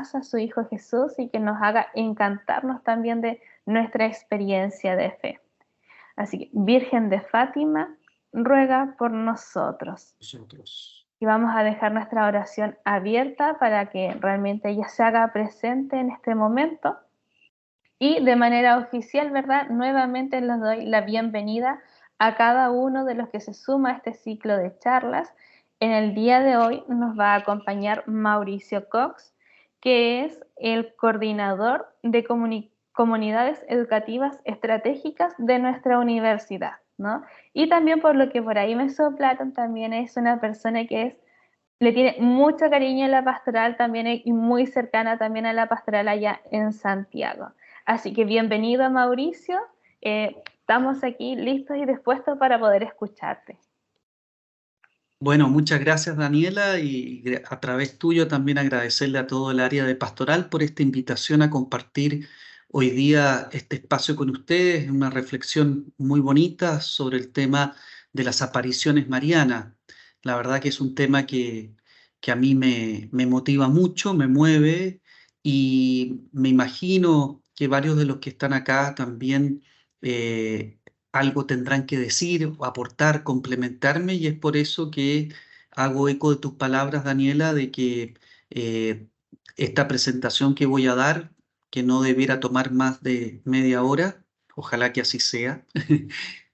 a su Hijo Jesús y que nos haga encantarnos también de nuestra experiencia de fe. Así que, Virgen de Fátima, ruega por nosotros. Nosotros. Y vamos a dejar nuestra oración abierta para que realmente ella se haga presente en este momento. Y de manera oficial, ¿verdad? Nuevamente les doy la bienvenida a cada uno de los que se suma a este ciclo de charlas. En el día de hoy nos va a acompañar Mauricio Cox, que es el coordinador de comunidades educativas estratégicas de nuestra universidad, ¿no? Y también por lo que por ahí me soplaron, también es una persona que le tiene mucho cariño a la pastoral también y muy cercana también a la pastoral allá en Santiago. Así que bienvenido, Mauricio. Estamos aquí listos y dispuestos para poder escucharte. Bueno, muchas gracias Daniela y a través tuyo también agradecerle a todo el área de pastoral por esta invitación a compartir hoy día este espacio con ustedes, una reflexión muy bonita sobre el tema de las apariciones marianas. La verdad que es un tema que a mí me motiva mucho, me mueve y me imagino que varios de los que están acá también algo tendrán que decir o aportar, complementarme, y es por eso que hago eco de tus palabras, Daniela, de que eh, esta presentación que voy a dar, que no debiera tomar más de media hora, ojalá que así sea,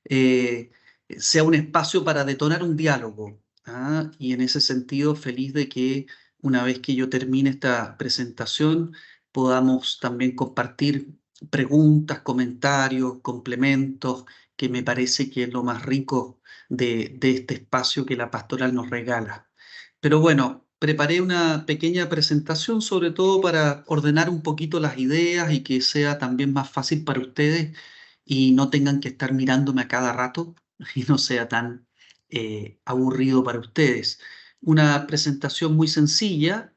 eh, sea un espacio para detonar un diálogo. ¿Ah? Y en ese sentido, feliz de que una vez que yo termine esta presentación, podamos también compartir preguntas, comentarios, complementos, que me parece que es lo más rico de este espacio que la pastoral nos regala. Pero bueno, preparé una pequeña presentación, sobre todo para ordenar un poquito las ideas y que sea también más fácil para ustedes y no tengan que estar mirándome a cada rato y no sea tan aburrido para ustedes. Una presentación muy sencilla.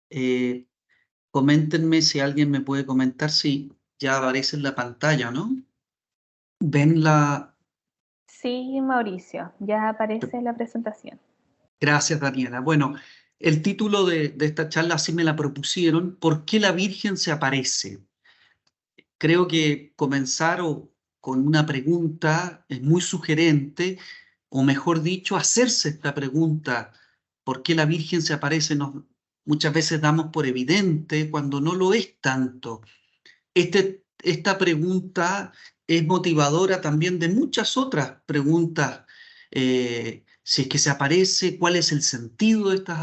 eh, Coméntenme si alguien me puede comentar si ya aparece en la pantalla, ¿no? ¿Ven la...? Sí, Mauricio, ya aparece la presentación. Gracias, Daniela. Bueno, el título de esta charla así me la propusieron: ¿Por qué la Virgen se aparece? Creo que comenzar con una pregunta es muy sugerente, o mejor dicho, hacerse esta pregunta: ¿por qué la Virgen se aparece? Muchas veces damos por evidente cuando no lo es tanto. Esta pregunta es motivadora también de muchas otras preguntas. Si es que se aparece, ¿cuál es el sentido de estas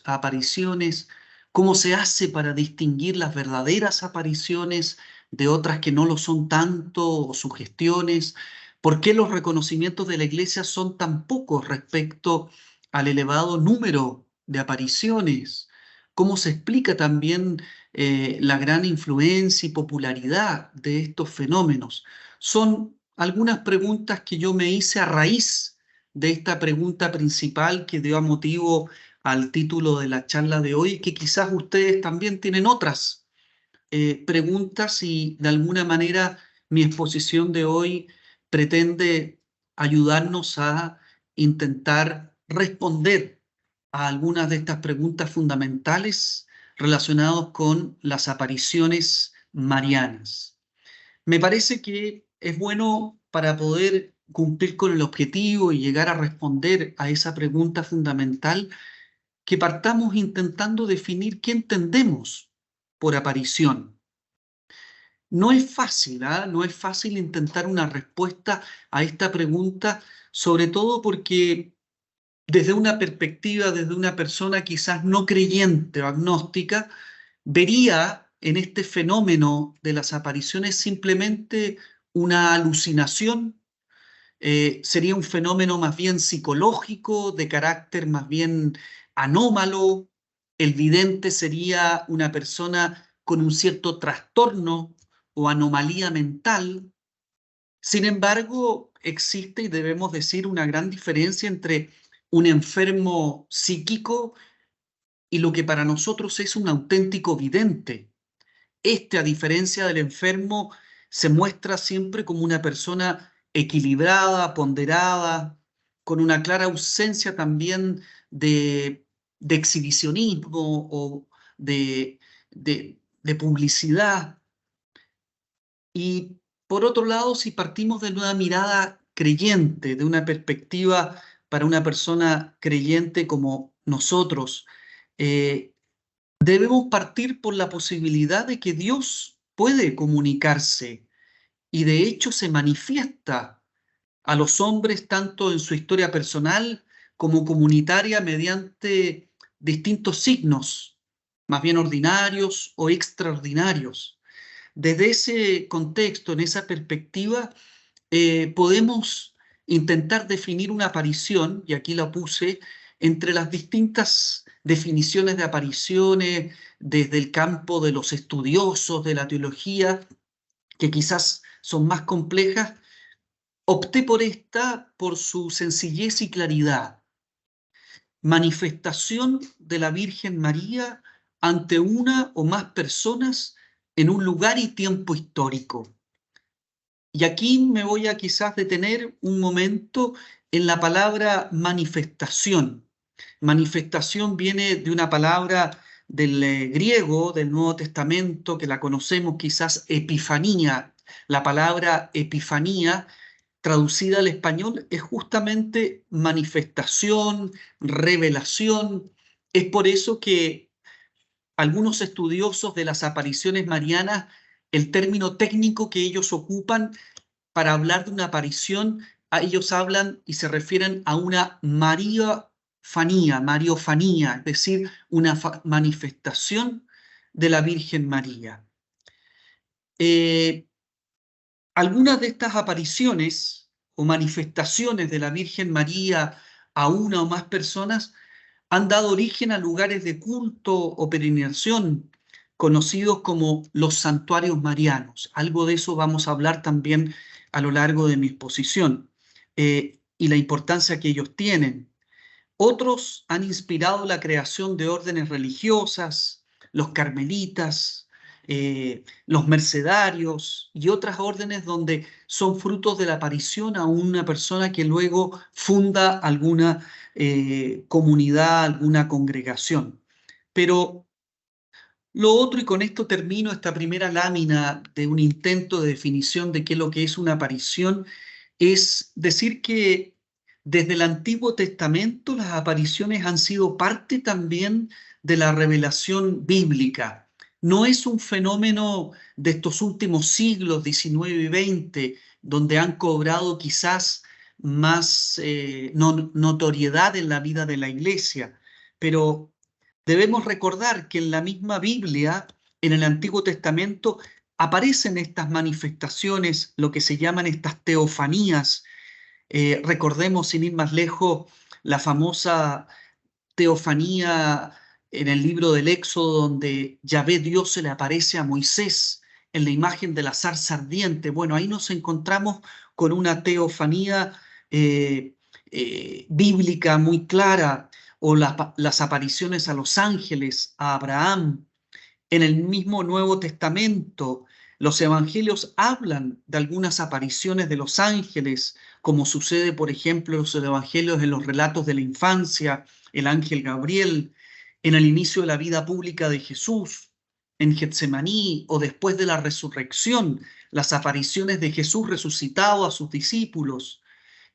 apariciones? ¿Cómo se hace para distinguir las verdaderas apariciones de otras que no lo son tanto, o sugestiones? ¿Por qué los reconocimientos de la Iglesia son tan pocos respecto al elevado número de apariciones? ¿Cómo se explica también la gran influencia y popularidad de estos fenómenos? Son algunas preguntas que yo me hice a raíz de esta pregunta principal que dio motivo al título de la charla de hoy, que quizás ustedes también tienen otras preguntas, y de alguna manera mi exposición de hoy pretende ayudarnos a intentar responder a algunas de estas preguntas fundamentales relacionadas con las apariciones marianas. Me parece que es bueno, para poder cumplir con el objetivo y llegar a responder a esa pregunta fundamental, que partamos intentando definir qué entendemos por aparición. No es fácil, ¿ah? No es fácil intentar una respuesta a esta pregunta, sobre todo porque desde una perspectiva, desde una persona quizás no creyente o agnóstica, vería en este fenómeno de las apariciones simplemente una alucinación. Sería un fenómeno más bien psicológico, de carácter más bien anómalo. El vidente sería una persona con un cierto trastorno o anomalía mental. Sin embargo, existe, y debemos decir, una gran diferencia entre un enfermo psíquico y lo que para nosotros es un auténtico vidente. A diferencia del enfermo, se muestra siempre como una persona equilibrada, ponderada, con una clara ausencia también de exhibicionismo o de de publicidad. Y por otro lado, si partimos de una mirada creyente, de una perspectiva para una persona creyente como nosotros, debemos partir por la posibilidad de que Dios puede comunicarse y de hecho se manifiesta a los hombres tanto en su historia personal como comunitaria mediante distintos signos, más bien ordinarios o extraordinarios. Desde ese contexto, en esa perspectiva, podemos intentar definir una aparición, y aquí la puse, entre las distintas definiciones de apariciones desde el campo de los estudiosos de la teología, que quizás son más complejas. Opté por esta por su sencillez y claridad. Manifestación de la Virgen María ante una o más personas en un lugar y tiempo histórico. Y aquí me voy a quizás detener un momento en la palabra manifestación. Manifestación viene de una palabra del griego, del Nuevo Testamento, que la conocemos quizás epifanía. La palabra epifanía, traducida al español, es justamente manifestación, revelación. Es por eso que algunos estudiosos de las apariciones marianas, el término técnico que ellos ocupan para hablar de una aparición, a ellos hablan y se refieren a una mariofanía, es decir, una manifestación de la Virgen María. Algunas de estas apariciones o manifestaciones de la Virgen María a una o más personas han dado origen a lugares de culto o peregrinación conocidos como los santuarios marianos. Algo de eso vamos a hablar también a lo largo de mi exposición, y la importancia que ellos tienen. Otros han inspirado la creación de órdenes religiosas, los carmelitas, los mercedarios y otras órdenes donde son frutos de la aparición a una persona que luego funda alguna comunidad, alguna congregación. Pero lo otro, y con esto termino esta primera lámina de un intento de definición de qué es lo que es una aparición, es decir que desde el Antiguo Testamento las apariciones han sido parte también de la revelación bíblica. No es un fenómeno de estos últimos siglos, XIX y XX, donde han cobrado quizás más notoriedad en la vida de la Iglesia, pero debemos recordar que en la misma Biblia, en el Antiguo Testamento, aparecen estas manifestaciones, lo que se llaman estas teofanías. Recordemos, sin ir más lejos, la famosa teofanía en el libro del Éxodo, donde Yahvé Dios se le aparece a Moisés en la imagen de la zarza ardiente. Bueno, ahí nos encontramos con una teofanía bíblica muy clara, o las apariciones a los ángeles, a Abraham. En el mismo Nuevo Testamento, los evangelios hablan de algunas apariciones de los ángeles, como sucede, por ejemplo, en los evangelios en los relatos de la infancia, el ángel Gabriel, en el inicio de la vida pública de Jesús, en Getsemaní o después de la resurrección, las apariciones de Jesús resucitado a sus discípulos.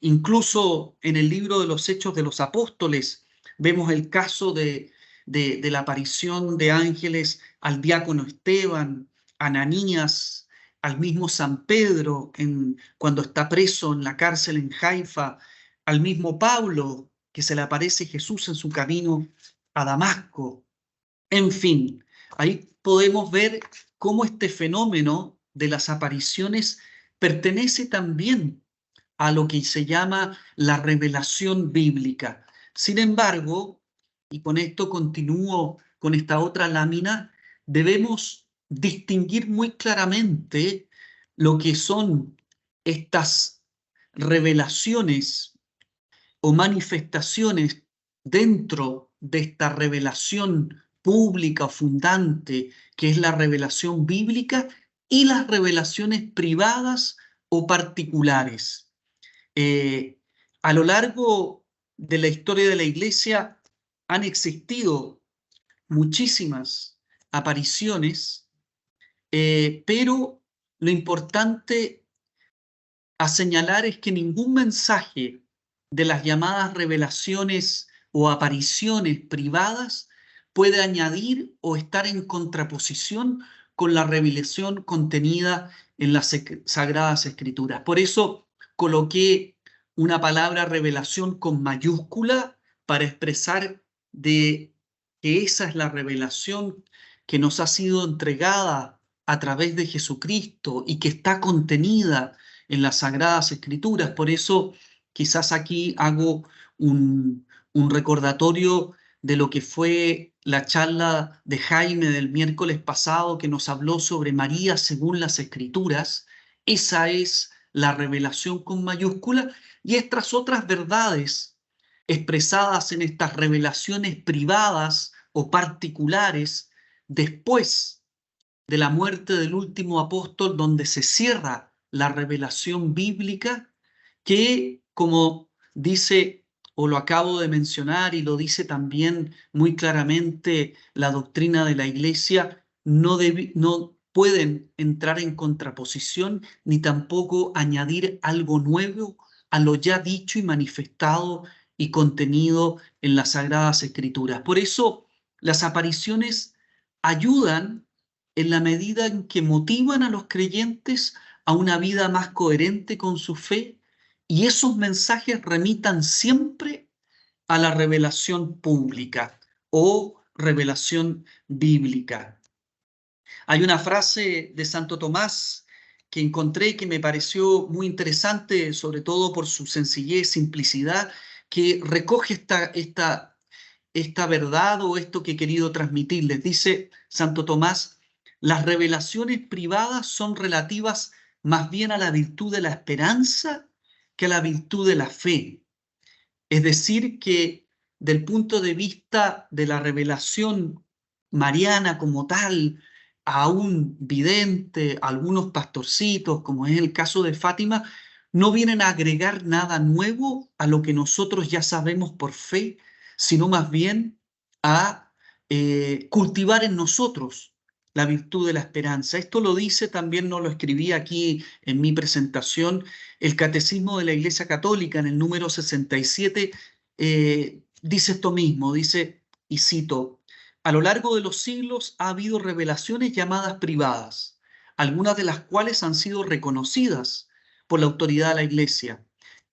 Incluso en el libro de los Hechos de los Apóstoles vemos el caso de la aparición de ángeles al diácono Esteban, a Ananías, al mismo San Pedro cuando está preso en la cárcel en Haifa, al mismo Pablo, que se le aparece Jesús en su camino a Damasco. En fin, ahí podemos ver cómo este fenómeno de las apariciones pertenece también a lo que se llama la revelación bíblica. Sin embargo, y con esto continúo con esta otra lámina, debemos distinguir muy claramente lo que son estas revelaciones o manifestaciones dentro de esta revelación pública o fundante, que es la revelación bíblica, y las revelaciones privadas o particulares. A lo largo de la historia de la Iglesia han existido muchísimas apariciones, pero lo importante a señalar es que ningún mensaje de las llamadas revelaciones o apariciones privadas puede añadir o estar en contraposición con la revelación contenida en las Sagradas Escrituras. Por eso coloqué una palabra revelación con mayúscula para expresar de que esa es la revelación que nos ha sido entregada a través de Jesucristo y que está contenida en las Sagradas Escrituras. Por eso quizás aquí hago un recordatorio de lo que fue la charla de Jaime del miércoles pasado, que nos habló sobre María según las Escrituras. Esa es la revelación con mayúscula, y estas otras verdades expresadas en estas revelaciones privadas o particulares después de la muerte del último apóstol, donde se cierra la revelación bíblica, que, como dice o lo acabo de mencionar y lo dice también muy claramente la doctrina de la Iglesia, no pueden entrar en contraposición ni tampoco añadir algo nuevo a lo ya dicho y manifestado y contenido en las Sagradas Escrituras. Por eso las apariciones ayudan en la medida en que motivan a los creyentes a una vida más coherente con su fe, y esos mensajes remitan siempre a la revelación pública o revelación bíblica. Hay una frase de Santo Tomás que encontré que me pareció muy interesante, sobre todo por su sencillez, simplicidad, que recoge esta verdad o esto que he querido transmitirles. Dice Santo Tomás: las revelaciones privadas son relativas más bien a la virtud de la esperanza que a la virtud de la fe. Es decir, que del punto de vista de la revelación mariana como tal, a un vidente, a algunos pastorcitos, como es el caso de Fátima, no vienen a agregar nada nuevo a lo que nosotros ya sabemos por fe, sino más bien a cultivar en nosotros la virtud de la esperanza. Esto lo dice, también no lo escribí aquí en mi presentación, el Catecismo de la Iglesia Católica en el número 67, dice esto mismo, dice, y cito: a lo largo de los siglos ha habido revelaciones llamadas privadas, algunas de las cuales han sido reconocidas por la autoridad de la Iglesia.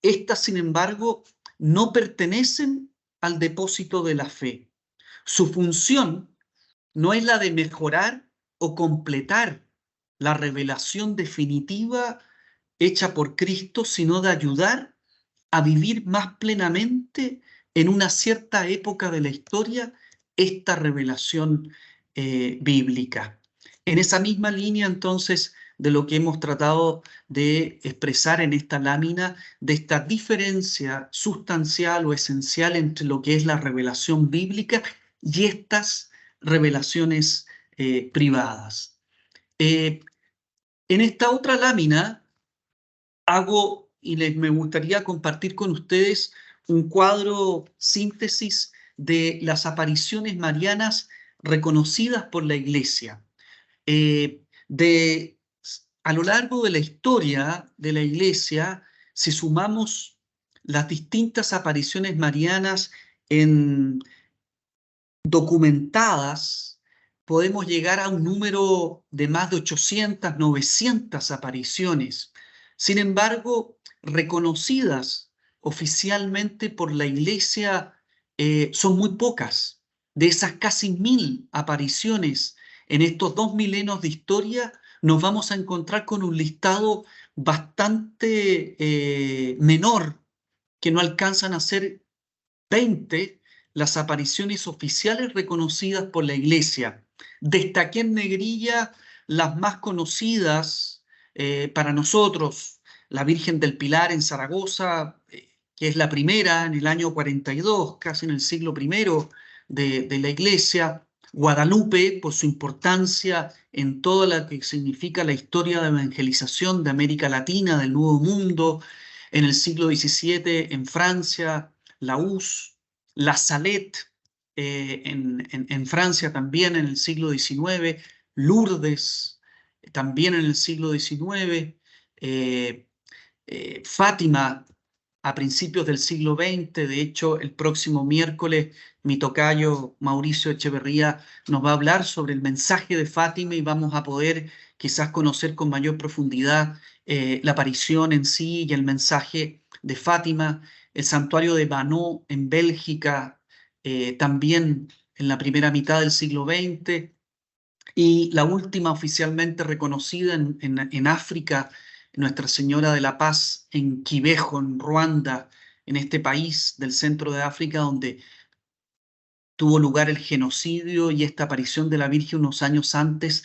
Estas, sin embargo, no pertenecen al depósito de la fe. Su función no es la de mejorar o completar la revelación definitiva hecha por Cristo, sino de ayudar a vivir más plenamente en una cierta época de la historia esta revelación bíblica. En esa misma línea, entonces, de lo que hemos tratado de expresar en esta lámina, de esta diferencia sustancial o esencial entre lo que es la revelación bíblica y estas revelaciones privadas. En esta otra lámina hago, y me gustaría compartir con ustedes, un cuadro síntesis de las apariciones marianas reconocidas por la Iglesia. A lo largo de la historia de la Iglesia, si sumamos las distintas apariciones marianas documentadas, podemos llegar a un número de más de 800, 900 apariciones. Sin embargo, reconocidas oficialmente por la Iglesia, son muy pocas. De esas casi 1000 apariciones en estos 2 milenios de historia, nos vamos a encontrar con un listado bastante menor, que no alcanzan a ser 20 las apariciones oficiales reconocidas por la Iglesia. Destaqué en negrilla las más conocidas para nosotros: la Virgen del Pilar en Zaragoza, que es la primera en el año 42, casi en el siglo I de la Iglesia; Guadalupe, por su importancia en toda la que significa la historia de evangelización de América Latina, del Nuevo Mundo, en el siglo XVII en Francia; la Salette, en Francia también en el siglo XIX, Lourdes también en el siglo XIX, Fátima a principios del siglo XX. De hecho, el próximo miércoles mi tocayo Mauricio Echeverría nos va a hablar sobre el mensaje de Fátima y vamos a poder quizás conocer con mayor profundidad la aparición en sí y el mensaje de Fátima. El santuario de Banó en Bélgica, también en la primera mitad del siglo XX, y la última oficialmente reconocida en África, Nuestra Señora de la Paz en Quibejo, en Ruanda, en este país del centro de África donde tuvo lugar el genocidio y esta aparición de la Virgen unos años antes,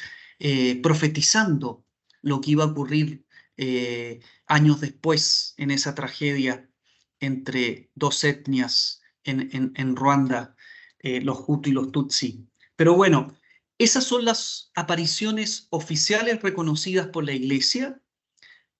profetizando lo que iba a ocurrir años después en esa tragedia entre dos etnias en Ruanda, los Hutu y los Tutsi. Pero bueno, esas son las apariciones oficiales reconocidas por la Iglesia,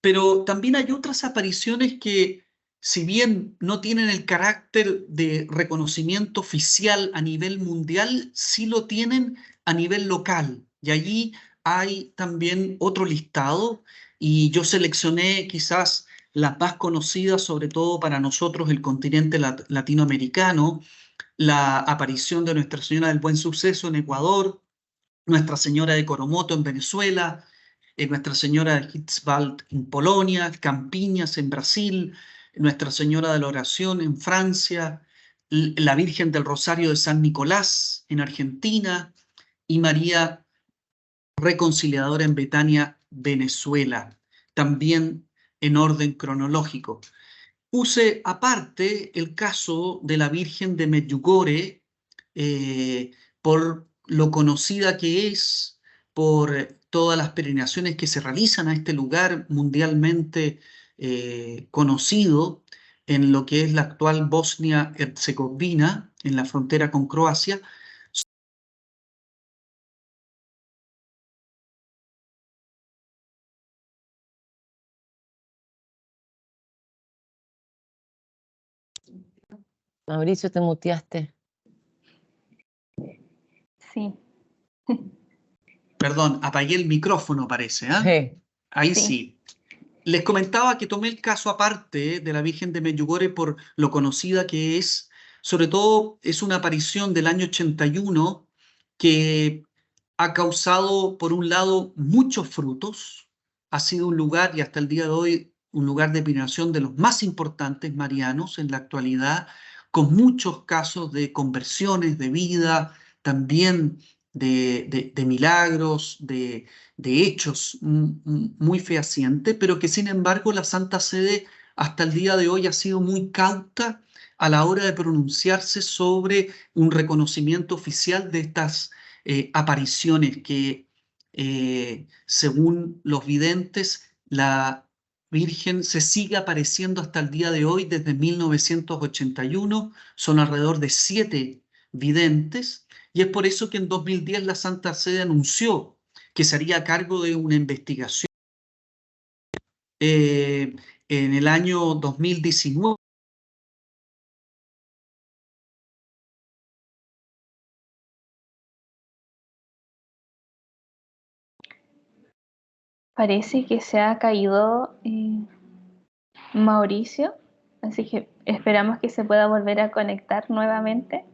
pero también hay otras apariciones que, si bien no tienen el carácter de reconocimiento oficial a nivel mundial, sí lo tienen a nivel local. Y allí hay también otro listado y yo seleccioné quizás las más conocidas, sobre todo para nosotros, el continente latinoamericano: la aparición de Nuestra Señora del Buen Suceso en Ecuador, Nuestra Señora de Coromoto en Venezuela, Nuestra Señora de Hitzbald en Polonia, Campiñas en Brasil, Nuestra Señora de la Oración en Francia, la Virgen del Rosario de San Nicolás en Argentina y María Reconciliadora en Betania, Venezuela, también en orden cronológico. Puse aparte el caso de la Virgen de Medjugorje, por lo conocida que es, por todas las peregrinaciones que se realizan a este lugar mundialmente conocido en lo que es la actual Bosnia-Herzegovina, en la frontera con Croacia. Mauricio, te muteaste. Sí, Perdón, apagué el micrófono, parece, ¿ah? Sí. Ahí sí. sí. Les comentaba que tomé el caso aparte de la Virgen de Medjugorje por lo conocida que es. Sobre todo es una aparición del año 81 que ha causado, por un lado, muchos frutos. Ha sido un lugar, y hasta el día de hoy, un lugar de peregrinación de los más importantes marianos en la actualidad, con muchos casos de conversiones de vida, también de milagros, de hechos muy fehacientes, pero que sin embargo la Santa Sede hasta el día de hoy ha sido muy cauta a la hora de pronunciarse sobre un reconocimiento oficial de estas apariciones que, según los videntes, la Virgen se sigue apareciendo hasta el día de hoy, desde 1981. Son alrededor de 7 videntes, y es por eso que en 2010 la Santa Sede anunció que se haría cargo de una investigación en el año 2019. Parece que se ha caído Mauricio, así que esperamos que se pueda volver a conectar nuevamente.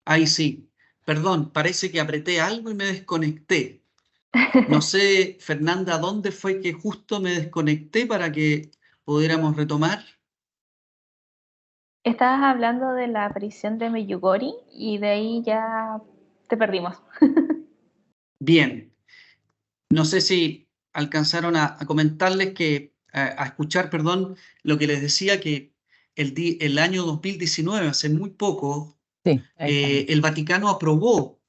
Ahí sí. Perdón, parece que apreté algo y me desconecté. No sé, Fernanda, ¿dónde fue que justo me desconecté para que pudiéramos retomar? Estabas hablando de la aparición de Meyugori y de ahí ya te perdimos. Bien. No sé si alcanzaron a comentarles que, a escuchar, perdón, lo que les decía que el año 2019, hace muy poco, Sí, ahí estamos. el Vaticano aprobó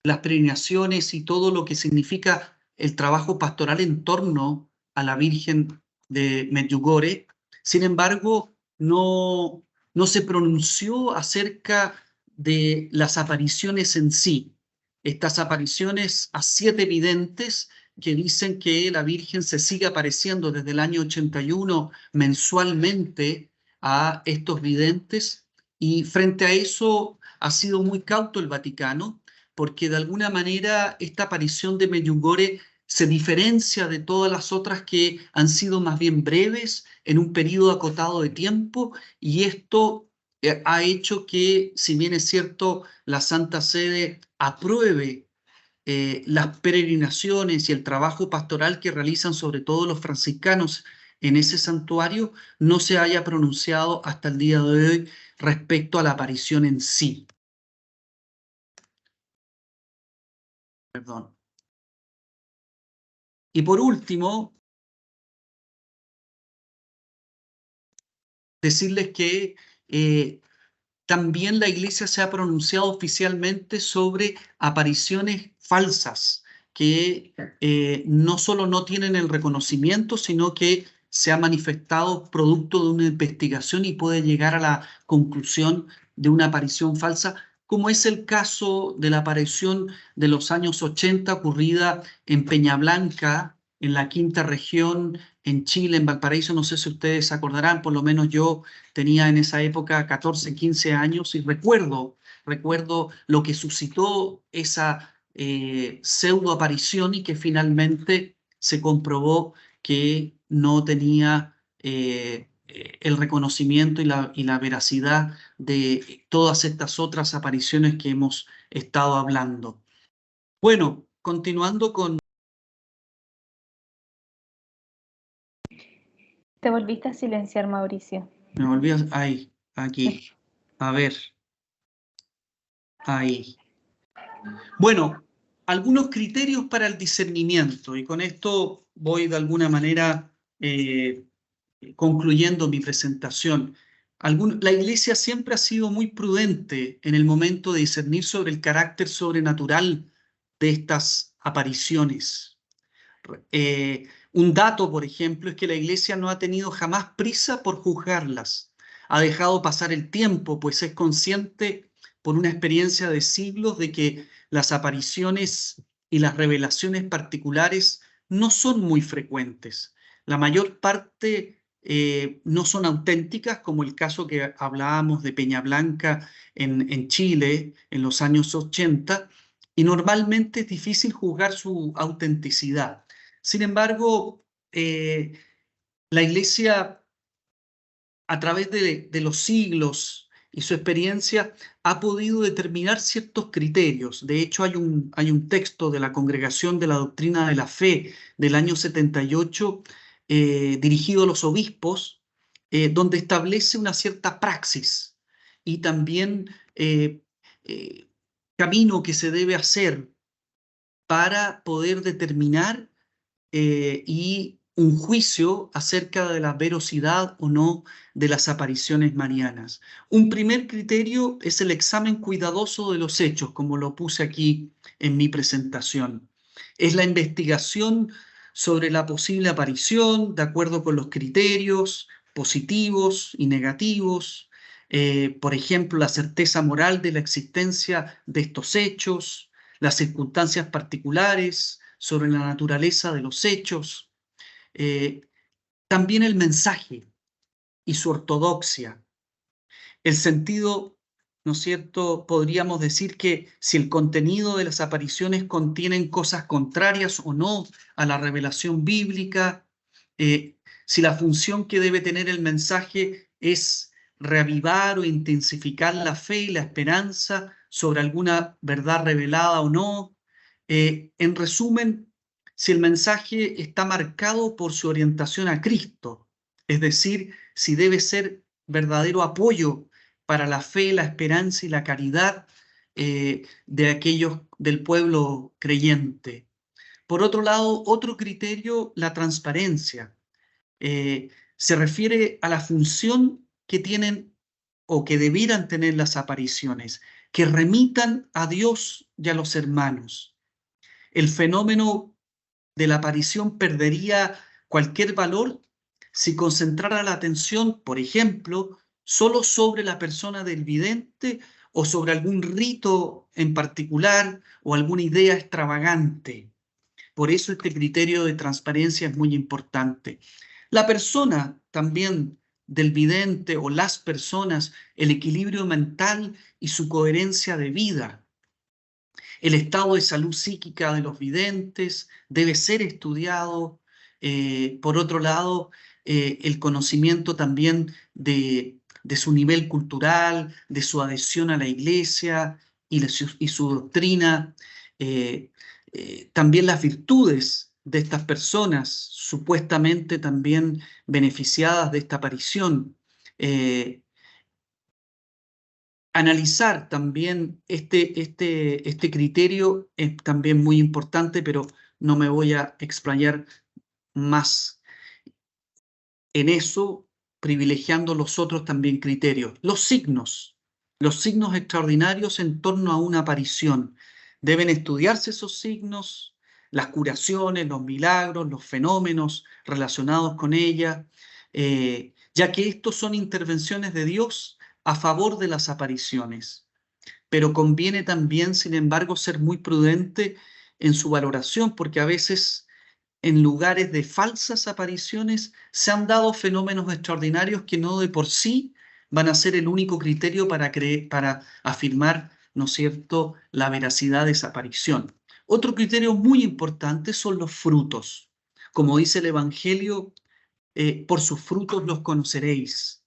las peregrinaciones y todo lo que significa el trabajo pastoral en torno a la Virgen de Medjugorje. Sin embargo, no se pronunció acerca de las apariciones en sí. Estas apariciones a 7 videntes que dicen que la Virgen se sigue apareciendo desde el año 81 mensualmente a estos videntes, y frente a eso ha sido muy cauto el Vaticano, porque de alguna manera esta aparición de Medjugorje se diferencia de todas las otras que han sido más bien breves en un periodo acotado de tiempo, y esto ha hecho que, si bien es cierto, la Santa Sede apruebe las peregrinaciones y el trabajo pastoral que realizan sobre todo los franciscanos en ese santuario, no se haya pronunciado hasta el día de hoy respecto a la aparición en sí. Perdón. Y por último, decirles que también la Iglesia se ha pronunciado oficialmente sobre apariciones falsas que no solo no tienen el reconocimiento, sino que se ha manifestado producto de una investigación y puede llegar a la conclusión de una aparición falsa, como es el caso de la aparición de los años 80 ocurrida en Peñablanca, en la quinta región, en Chile, en Valparaíso. No sé si ustedes se acordarán, por lo menos yo tenía en esa época 14, 15 años y recuerdo lo que suscitó esa pseudo aparición, y que finalmente se comprobó que no tenía el reconocimiento y la veracidad de todas estas otras apariciones que hemos estado hablando. Bueno, continuando con... Te volviste a silenciar, Mauricio. Me volví ahí, aquí. A ver, ahí. Bueno, algunos criterios para el discernimiento, y con esto voy de alguna manera concluyendo mi presentación. La Iglesia siempre ha sido muy prudente en el momento de discernir sobre el carácter sobrenatural de estas apariciones. Un dato, por ejemplo, es que la Iglesia no ha tenido jamás prisa por juzgarlas. Ha dejado pasar el tiempo, pues es consciente por una experiencia de siglos de que las apariciones y las revelaciones particulares no son muy frecuentes. La mayor parte no son auténticas, como el caso que hablábamos de Peñablanca en Chile en los años 80, y normalmente es difícil juzgar su autenticidad. Sin embargo, la Iglesia, a través de los siglos y su experiencia, ha podido determinar ciertos criterios. De hecho, hay un texto de la Congregación de la Doctrina de la Fe del año 78, dirigido a los obispos, donde establece una cierta praxis y también camino que se debe hacer para poder determinar y un juicio acerca de la veracidad o no de las apariciones marianas. Un primer criterio es el examen cuidadoso de los hechos, como lo puse aquí en mi presentación. Es la investigación sobre la posible aparición de acuerdo con los criterios positivos y negativos. Por ejemplo, la certeza moral de la existencia de estos hechos, las circunstancias particulares sobre la naturaleza de los hechos, eh, también el mensaje y su ortodoxia, el sentido, ¿no es cierto? Podríamos decir que si el contenido de las apariciones contienen cosas contrarias o no a la revelación bíblica, si la función que debe tener el mensaje es reavivar o intensificar la fe y la esperanza, sobre alguna verdad revelada o no. En resumen, si el mensaje está marcado por su orientación a Cristo, es decir, si debe ser verdadero apoyo para la fe, la esperanza y la caridad de aquellos del pueblo creyente. Por otro lado, otro criterio, la transparencia. Se refiere a la función que tienen o que debieran tener las apariciones, que remitan a Dios y a los hermanos. El fenómeno de la aparición perdería cualquier valor si concentrara la atención, por ejemplo, solo sobre la persona del vidente o sobre algún rito en particular o alguna idea extravagante. Por eso este criterio de transparencia es muy importante. La persona también del vidente o las personas, el equilibrio mental y su coherencia de vida. El estado de salud psíquica de los videntes debe ser estudiado. Por otro lado, el conocimiento también de su nivel cultural, de su adhesión a la iglesia y su doctrina. También las virtudes de estas personas, supuestamente también beneficiadas de esta aparición. Analizar también este criterio es también muy importante, pero no me voy a explayar más en eso, privilegiando los otros también criterios. Los signos extraordinarios en torno a una aparición. Deben estudiarse esos signos, las curaciones, los milagros, los fenómenos relacionados con ella, ya que estos son intervenciones de Dios a favor de las apariciones. Pero conviene también, sin embargo, ser muy prudente en su valoración, porque a veces en lugares de falsas apariciones se han dado fenómenos extraordinarios que no de por sí van a ser el único criterio para afirmar, ¿no es cierto?, la veracidad de esa aparición. Otro criterio muy importante son los frutos. Como dice el Evangelio, por sus frutos los conoceréis.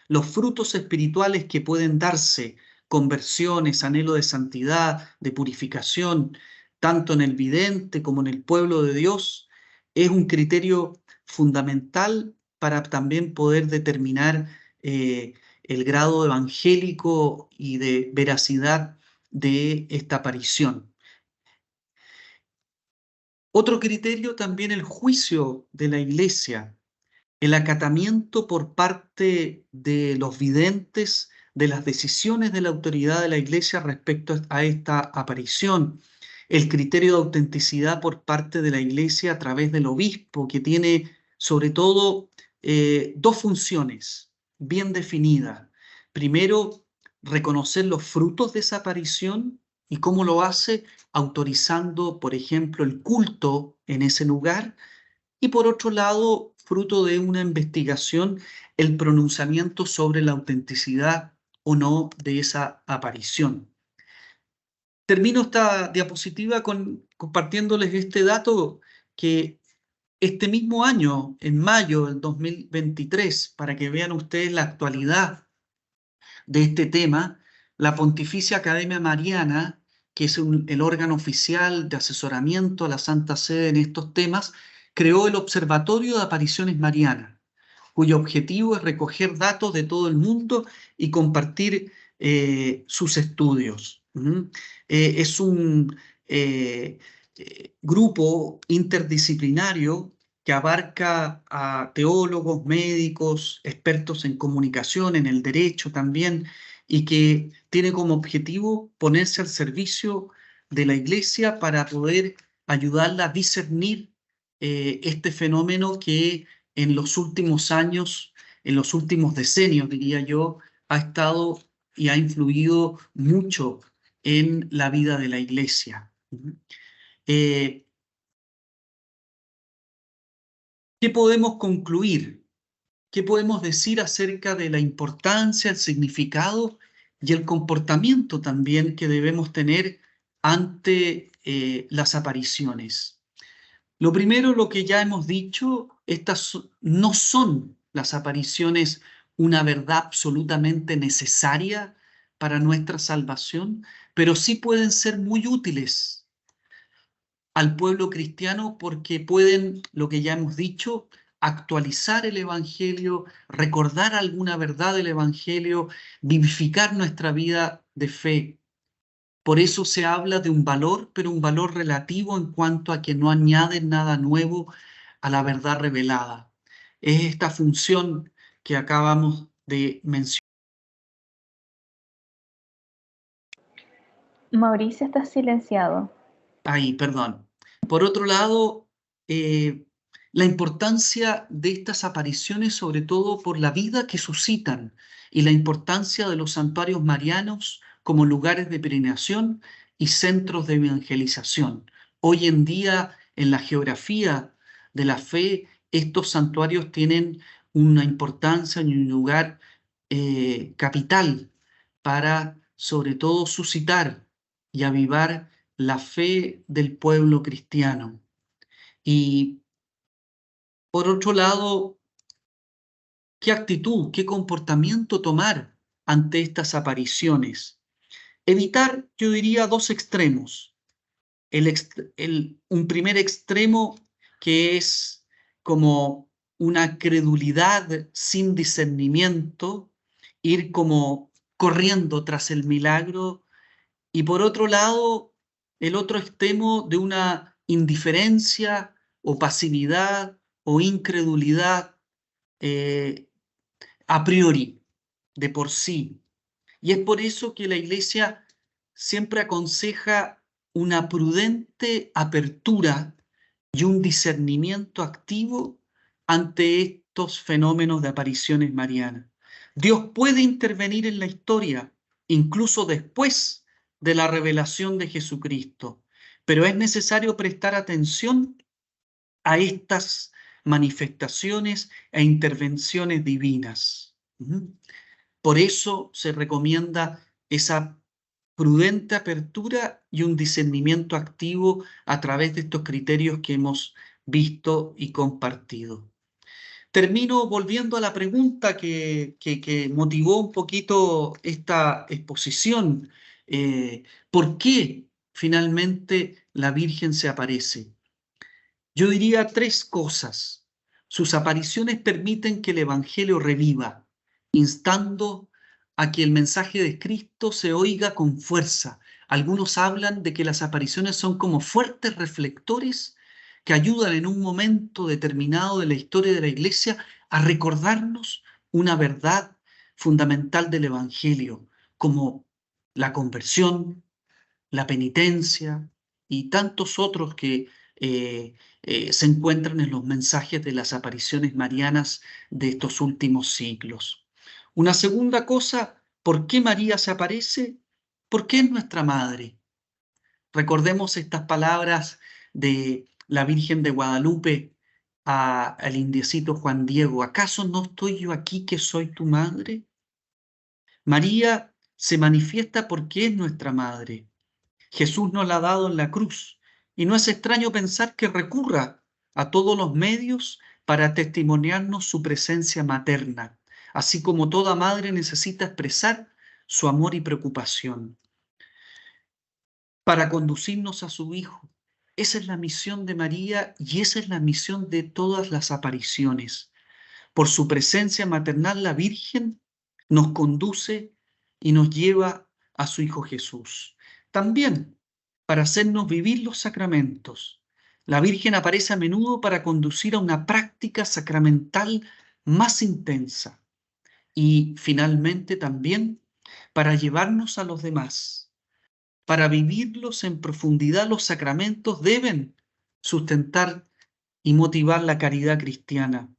Los frutos espirituales que pueden darse, conversiones, anhelo de santidad, de purificación, tanto en el vidente como en el pueblo de Dios, es un criterio fundamental para también poder determinar el grado evangélico y de veracidad de esta aparición. Otro criterio también el juicio de la Iglesia, el acatamiento por parte de los videntes de las decisiones de la autoridad de la Iglesia respecto a esta aparición, el criterio de autenticidad por parte de la Iglesia a través del obispo, que tiene sobre todo dos funciones bien definidas. Primero, reconocer los frutos de esa aparición. ¿Y cómo lo hace? Autorizando, por ejemplo, el culto en ese lugar. Y por otro lado, fruto de una investigación, el pronunciamiento sobre la autenticidad o no de esa aparición. Termino esta diapositiva compartiéndoles este dato que este mismo año, en mayo del 2023, para que vean ustedes la actualidad de este tema, la Pontificia Academia Mariana, que es el órgano oficial de asesoramiento a la Santa Sede en estos temas, creó el Observatorio de Apariciones Marianas, cuyo objetivo es recoger datos de todo el mundo y compartir sus estudios. Es un grupo interdisciplinario que abarca a teólogos, médicos, expertos en comunicación, en el derecho también, y que tiene como objetivo ponerse al servicio de la Iglesia para poder ayudarla a discernir este fenómeno que en los últimos años, en los últimos decenios, diría yo, ha estado y ha influido mucho en la vida de la Iglesia. ¿Qué podemos concluir? ¿Qué podemos decir acerca de la importancia, el significado y el comportamiento también que debemos tener ante las apariciones? Lo primero, lo que ya hemos dicho, estas no son las apariciones una verdad absolutamente necesaria para nuestra salvación, pero sí pueden ser muy útiles al pueblo cristiano porque pueden, lo que ya hemos dicho, actualizar el Evangelio, recordar alguna verdad del Evangelio, vivificar nuestra vida de fe. Por eso se habla de un valor, pero un valor relativo en cuanto a que no añaden nada nuevo a la verdad revelada. Es esta función que acabamos de mencionar. Mauricio está silenciado. Ahí, perdón. Por otro lado, la importancia de estas apariciones, sobre todo por la vida que suscitan y la importancia de los santuarios marianos como lugares de peregrinación y centros de evangelización. Hoy en día, en la geografía de la fe, estos santuarios tienen una importancia y un lugar capital para, sobre todo, suscitar y avivar la fe del pueblo cristiano. Y por otro lado, ¿qué actitud, qué comportamiento tomar ante estas apariciones? Evitar, yo diría, dos extremos. Un primer extremo que es como una credulidad sin discernimiento, ir como corriendo tras el milagro. Y por otro lado, el otro extremo de una indiferencia o pasividad o incredulidad eh, a priori, de por sí. Y es por eso que la Iglesia siempre aconseja una prudente apertura y un discernimiento activo ante estos fenómenos de apariciones marianas. Dios puede intervenir en la historia, incluso después de la revelación de Jesucristo, pero es necesario prestar atención a estas manifestaciones e intervenciones divinas. Por eso se recomienda esa prudente apertura y un discernimiento activo a través de estos criterios que hemos visto y compartido. Termino volviendo a la pregunta que motivó un poquito esta exposición. ¿Por qué finalmente la Virgen se aparece? Yo diría tres cosas. Sus apariciones permiten que el Evangelio reviva, instando a que el mensaje de Cristo se oiga con fuerza. Algunos hablan de que las apariciones son como fuertes reflectores que ayudan en un momento determinado de la historia de la Iglesia a recordarnos una verdad fundamental del Evangelio, como la conversión, la penitencia y tantos otros que se encuentran en los mensajes de las apariciones marianas de estos últimos siglos. Una segunda cosa, ¿por qué María se aparece? Porque es nuestra madre. Recordemos estas palabras de la Virgen de Guadalupe al indiecito Juan Diego. ¿Acaso no estoy yo aquí que soy tu madre? María se manifiesta porque es nuestra madre. Jesús nos la ha dado en la cruz y no es extraño pensar que recurra a todos los medios para testimoniarnos su presencia materna, así como toda madre necesita expresar su amor y preocupación para conducirnos a su Hijo. Esa es la misión de María y esa es la misión de todas las apariciones. Por su presencia maternal, la Virgen nos conduce y nos lleva a su Hijo Jesús. También para hacernos vivir los sacramentos. La Virgen aparece a menudo para conducir a una práctica sacramental más intensa y finalmente también para llevarnos a los demás. Para vivirlos en profundidad, los sacramentos deben sustentar y motivar la caridad cristiana.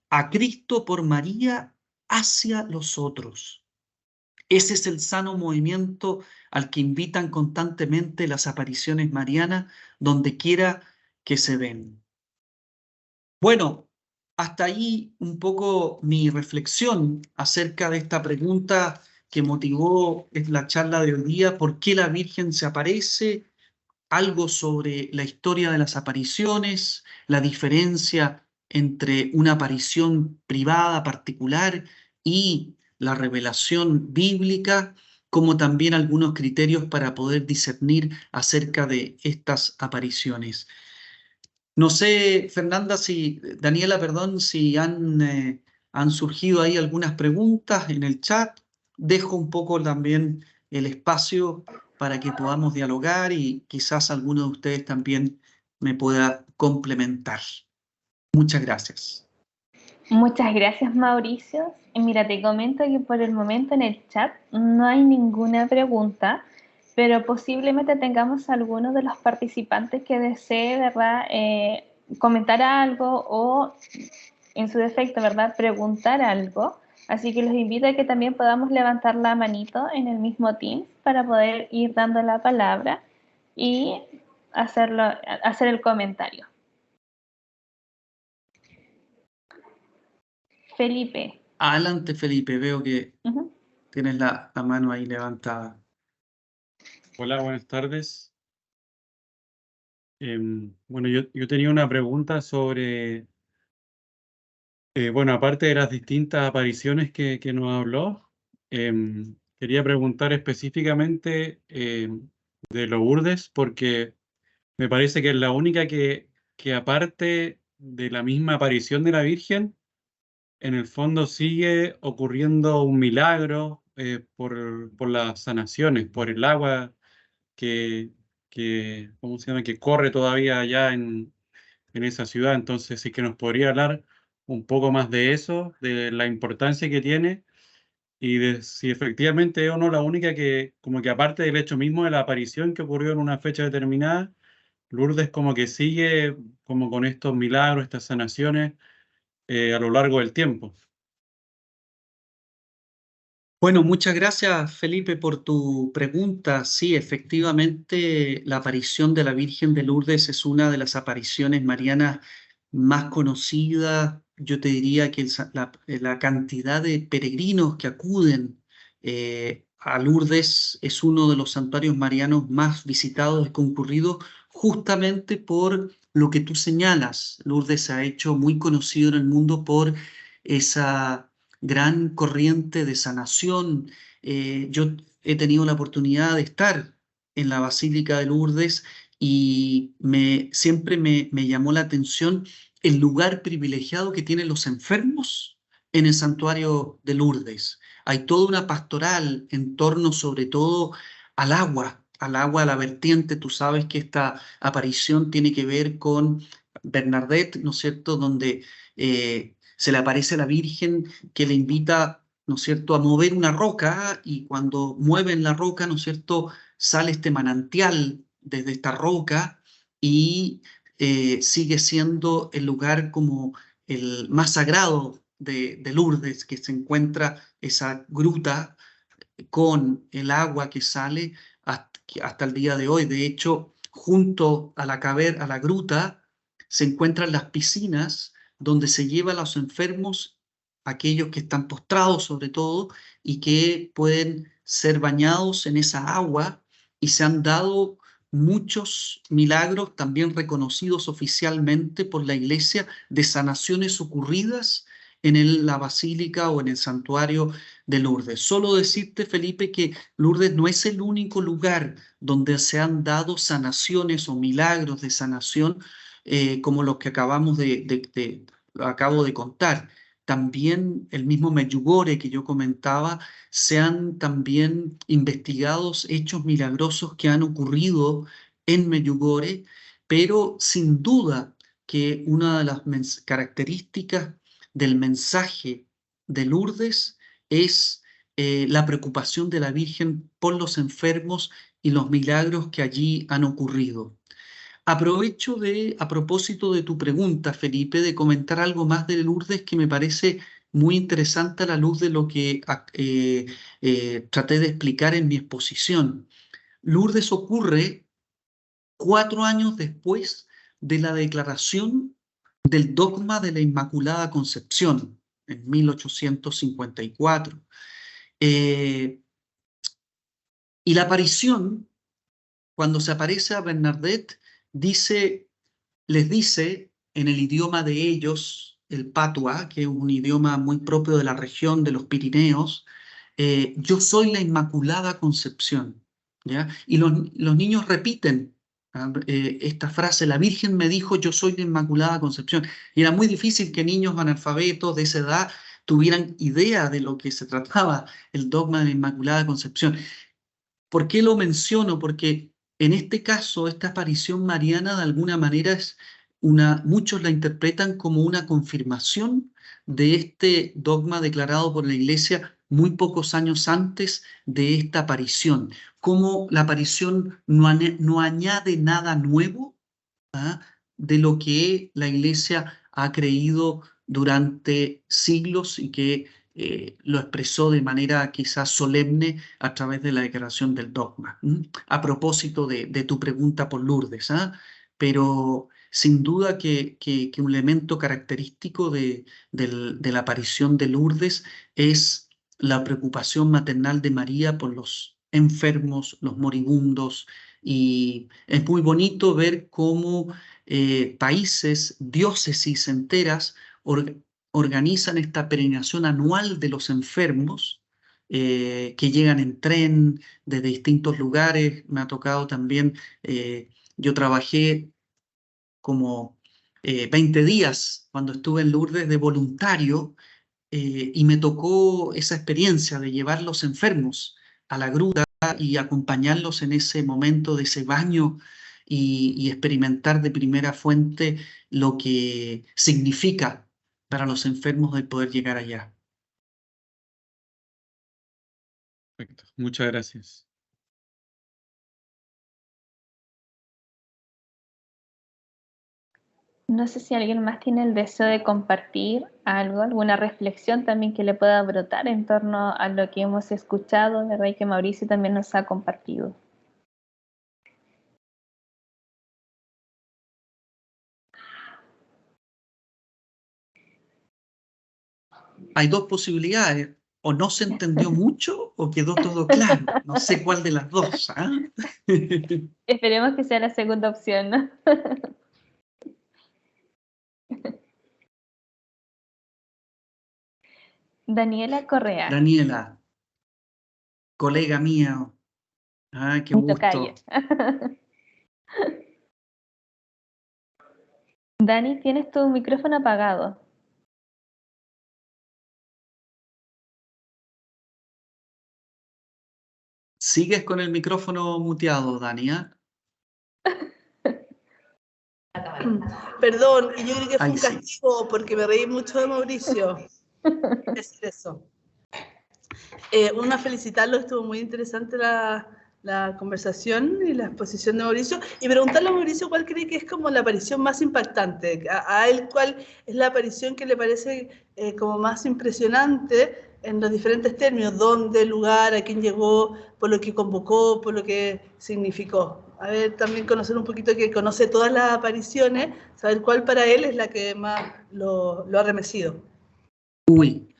A Cristo por María hacia los otros. Ese es el sano movimiento al que invitan constantemente las apariciones marianas, donde quiera que se den. Bueno, hasta ahí un poco mi reflexión acerca de esta pregunta que motivó la charla de hoy día, ¿por qué la Virgen se aparece? Algo sobre la historia de las apariciones, la diferencia entre una aparición privada, particular, y la revelación bíblica, como también algunos criterios para poder discernir acerca de estas apariciones. No sé, Fernanda, Daniela, perdón, si han surgido ahí algunas preguntas en el chat. Dejo un poco también el espacio para que podamos dialogar y quizás alguno de ustedes también me pueda complementar. Muchas gracias. Muchas gracias, Mauricio. Mira, te comento que por el momento en el chat no hay ninguna pregunta, pero posiblemente tengamos alguno de los participantes que desee, ¿verdad?, comentar algo o, en su defecto, ¿verdad?, preguntar algo. Así que los invito a que también podamos levantar la manito en el mismo Teams para poder ir dando la palabra y hacer el comentario. Felipe. Adelante, Felipe, veo que tienes la mano ahí levantada. Hola, buenas tardes. Bueno, yo tenía una pregunta sobre, bueno, aparte de las distintas apariciones que nos habló, quería preguntar específicamente de Lourdes, porque me parece que es la única que aparte de la misma aparición de la Virgen, en el fondo sigue ocurriendo un milagro por las sanaciones, por el agua ¿cómo se llama? Que corre todavía allá en esa ciudad. Entonces, sí que nos podría hablar un poco más de eso, de la importancia que tiene y de si efectivamente es o no la única que, como que aparte del hecho mismo de la aparición que ocurrió en una fecha determinada, Lourdes como que sigue como con estos milagros, estas sanaciones a lo largo del tiempo. Bueno, muchas gracias, Felipe, por tu pregunta. Sí, efectivamente, la aparición de la Virgen de Lourdes es una de las apariciones marianas más conocidas. Yo te diría que la cantidad de peregrinos que acuden a Lourdes es uno de los santuarios marianos más visitados y concurridos justamente por lo que tú señalas. Lourdes se ha hecho muy conocido en el mundo por esa gran corriente de sanación. Yo he tenido la oportunidad de estar en la Basílica de Lourdes y siempre me llamó la atención el lugar privilegiado que tienen los enfermos en el santuario de Lourdes. Hay toda una pastoral en torno sobre todo al agua, a la vertiente. Tú sabes que esta aparición tiene que ver con Bernadette, ¿no es cierto?, donde se le aparece a la Virgen que le invita, ¿no es cierto?, a mover una roca, y cuando mueven la roca, ¿no es cierto?, sale este manantial desde esta roca y sigue siendo el lugar como el más sagrado de Lourdes, que se encuentra esa gruta con el agua que sale hasta el día de hoy. De hecho, junto a a la gruta se encuentran las piscinas donde se lleva a los enfermos, aquellos que están postrados sobre todo, y que pueden ser bañados en esa agua, y se han dado muchos milagros también reconocidos oficialmente por la Iglesia de sanaciones ocurridas en la basílica o en el santuario de Lourdes. Solo decirte, Felipe, que Lourdes no es el único lugar donde se han dado sanaciones o milagros de sanación como los que acabo de contar. También el mismo Medjugorje que yo comentaba, se han también investigado hechos milagrosos que han ocurrido en Medjugorje, pero sin duda que una de las características del mensaje de Lourdes es la preocupación de la Virgen por los enfermos y los milagros que allí han ocurrido. Aprovecho a propósito de tu pregunta, Felipe, de comentar algo más de Lourdes que me parece muy interesante a la luz de lo que traté de explicar en mi exposición. Lourdes ocurre 4 años después de la declaración del dogma de la Inmaculada Concepción, en 1854. Y la aparición, cuando se aparece a Bernadette, les dice en el idioma de ellos, el patua, que es un idioma muy propio de la región de los Pirineos, yo soy la Inmaculada Concepción, ¿ya? Y los niños repiten esta frase, la Virgen me dijo, yo soy la Inmaculada Concepción. Y era muy difícil que niños analfabetos de esa edad tuvieran idea de lo que se trataba el dogma de la Inmaculada Concepción. ¿Por qué lo menciono? Porque en este caso, esta aparición mariana de alguna manera es muchos la interpretan como una confirmación de este dogma declarado por la Iglesia muy pocos años antes de esta aparición. Como la aparición no añade nada nuevo, ¿ah?, de lo que la Iglesia ha creído durante siglos y que lo expresó de manera quizás solemne a través de la declaración del dogma. A propósito de tu pregunta por Lourdes, pero sin duda que un elemento característico de la aparición de Lourdes es la preocupación maternal de María por los enfermos, los moribundos, y es muy bonito ver cómo países, diócesis enteras, organizan esta peregrinación anual de los enfermos que llegan en tren desde distintos lugares. Me ha tocado también, yo trabajé como 20 días cuando estuve en Lourdes de voluntario y me tocó esa experiencia de llevar los enfermos a la gruta y acompañarlos en ese momento de ese baño y experimentar de primera fuente lo que significa para los enfermos el poder llegar allá. Perfecto. Muchas gracias. No sé si alguien más tiene el deseo de compartir algo, alguna reflexión también que le pueda brotar en torno a lo que hemos escuchado, ¿verdad? Y que Mauricio también nos ha compartido. Hay dos posibilidades: o no se entendió mucho o quedó todo claro. No sé cuál de las dos. Esperemos que sea la segunda opción, ¿no? Daniela Correa. Daniela, colega mía. Qué Mi gusto. tocayo. Dani, tienes tu micrófono apagado. Sigues con el micrófono muteado, Dani. Perdón, y yo creo que fue Ahí un sí. castigo porque me reí mucho de Mauricio. Decir eso. Felicitarlo, estuvo muy interesante la conversación y la exposición de Mauricio, y preguntarle a Mauricio cuál cree que es como la aparición más impactante, a él cuál es la aparición que le parece como más impresionante en los diferentes términos: dónde, lugar, a quién llegó, por lo que convocó, por lo que significó. A ver, también conocer un poquito, que conoce todas las apariciones, saber cuál para él es la que más lo ha remecido. Uy,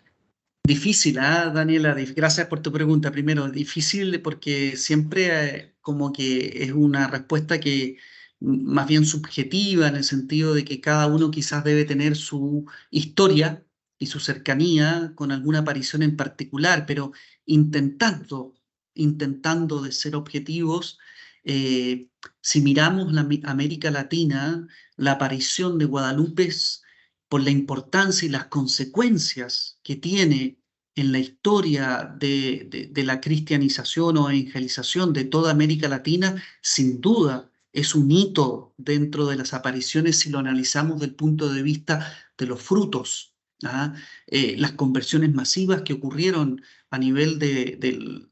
difícil, Daniela? Gracias por tu pregunta. Primero, difícil porque siempre como que es una respuesta que más bien subjetiva, en el sentido de que cada uno quizás debe tener su historia y su cercanía con alguna aparición en particular, pero intentando de ser objetivos, si miramos América Latina, la aparición de Guadalupe es, por la importancia y las consecuencias que tiene en la historia de la cristianización o evangelización de toda América Latina, sin duda es un hito dentro de las apariciones si lo analizamos desde el punto de vista de los frutos. Las conversiones masivas que ocurrieron a nivel del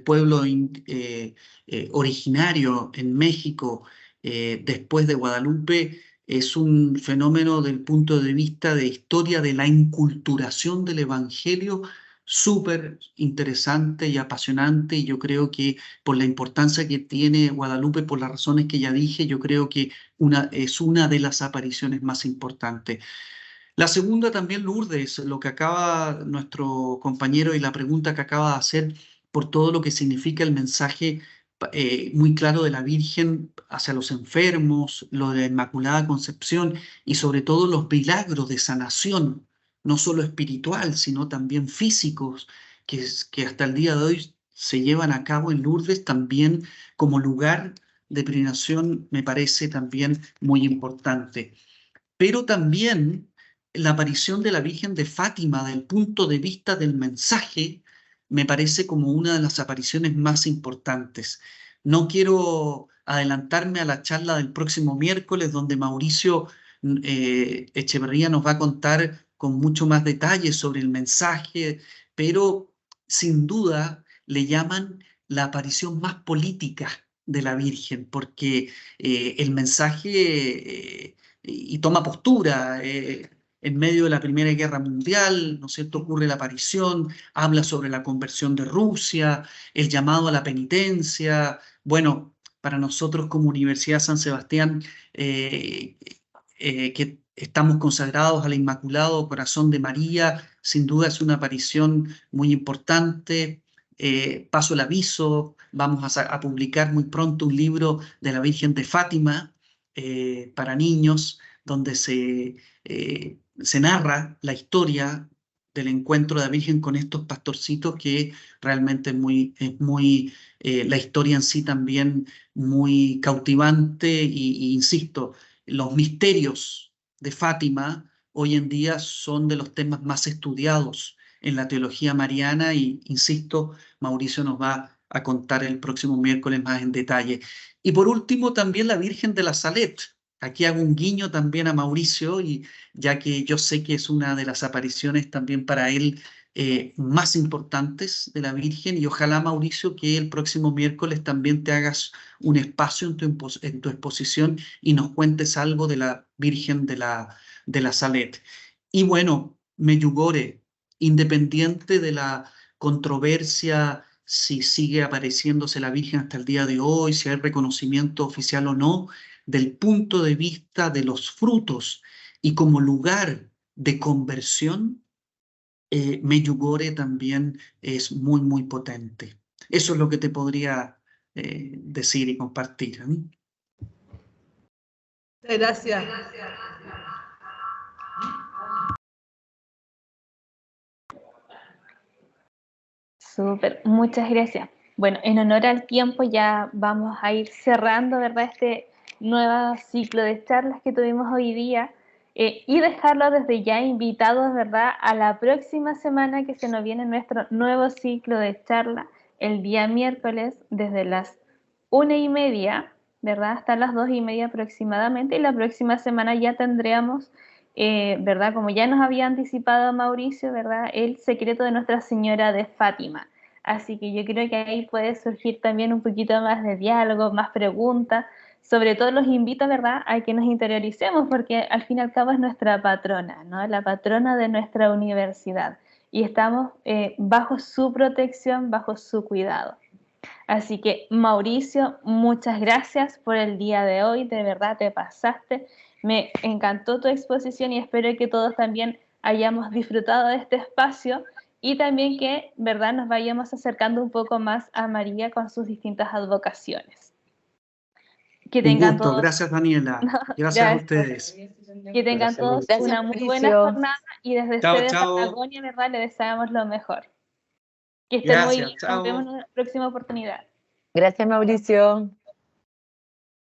pueblo originario en México después de Guadalupe es un fenómeno del punto de vista de historia de la inculturación del Evangelio súper interesante y apasionante, y yo creo que por la importancia que tiene Guadalupe, por las razones que ya dije, yo creo que es una de las apariciones más importantes. La segunda también, Lourdes, lo que acaba nuestro compañero y la pregunta que acaba de hacer, por todo lo que significa el mensaje muy claro de la Virgen hacia los enfermos, lo de la Inmaculada Concepción y sobre todo los milagros de sanación, no solo espiritual, sino también físicos, que hasta el día de hoy se llevan a cabo en Lourdes también como lugar de peregrinación me parece también muy importante. Pero también la aparición de la Virgen de Fátima, del punto de vista del mensaje, me parece como una de las apariciones más importantes. No quiero adelantarme a la charla del próximo miércoles, donde Mauricio Echeverría nos va a contar con mucho más detalle sobre el mensaje, pero sin duda le llaman la aparición más política de la Virgen, porque el mensaje y toma postura. En medio de la Primera Guerra Mundial, ¿no es cierto?, ocurre la aparición, habla sobre la conversión de Rusia, el llamado a la penitencia. Bueno, para nosotros como Universidad San Sebastián, que estamos consagrados al Inmaculado Corazón de María, sin duda es una aparición muy importante. Paso el aviso, vamos a publicar muy pronto un libro de la Virgen de Fátima para niños, donde se narra la historia del encuentro de la Virgen con estos pastorcitos, que realmente es muy la historia en sí también muy cautivante y insisto, los misterios de Fátima hoy en día son de los temas más estudiados en la teología mariana y, insisto, Mauricio nos va a contar el próximo miércoles más en detalle. Y por último, también la Virgen de la Salet. Aquí hago un guiño también a Mauricio, y ya que yo sé que es una de las apariciones también para él más importantes de la Virgen, y ojalá, Mauricio, que el próximo miércoles también te hagas un espacio en tu exposición y nos cuentes algo de la Virgen de la Salet. Y bueno, Medjugorje, independiente de la controversia, si sigue apareciéndose la Virgen hasta el día de hoy, si hay reconocimiento oficial o no, del punto de vista de los frutos y como lugar de conversión, Medjugorje también es muy, muy potente. Eso es lo que te podría decir y compartir. Gracias. Súper, muchas gracias. Bueno, en honor al tiempo ya vamos a ir cerrando, ¿verdad?, este nuevo ciclo de charlas que tuvimos hoy día y dejarlos desde ya invitados, ¿verdad?, a la próxima semana que se nos viene nuestro nuevo ciclo de charla el día miércoles desde las 1:30, ¿verdad?, hasta las 2:30 aproximadamente, y la próxima semana ya tendríamos, ¿verdad?, como ya nos había anticipado Mauricio, ¿verdad?, el secreto de Nuestra Señora de Fátima. Así que yo creo que ahí puede surgir también un poquito más de diálogo, más preguntas. Sobre todo los invito, ¿verdad?, a que nos interioricemos, porque al fin y al cabo es nuestra patrona, ¿no?, la patrona de nuestra universidad. Y estamos bajo su protección, bajo su cuidado. Así que, Mauricio, muchas gracias por el día de hoy, de verdad te pasaste. Me encantó tu exposición y espero que todos también hayamos disfrutado de este espacio y también que, verdad, nos vayamos acercando un poco más a María con sus distintas advocaciones. Que tengan Un gusto, todos, gracias Daniela, gracias a gracias. ustedes. Que tengan todos Gracias, una muy buena Mauricio. jornada y desde Chao, Sede chao. Patagonia, ¿verdad?, le deseamos lo mejor. Que estén muy Gracias, bien, nos vemos chao. en una próxima oportunidad. Gracias, Mauricio.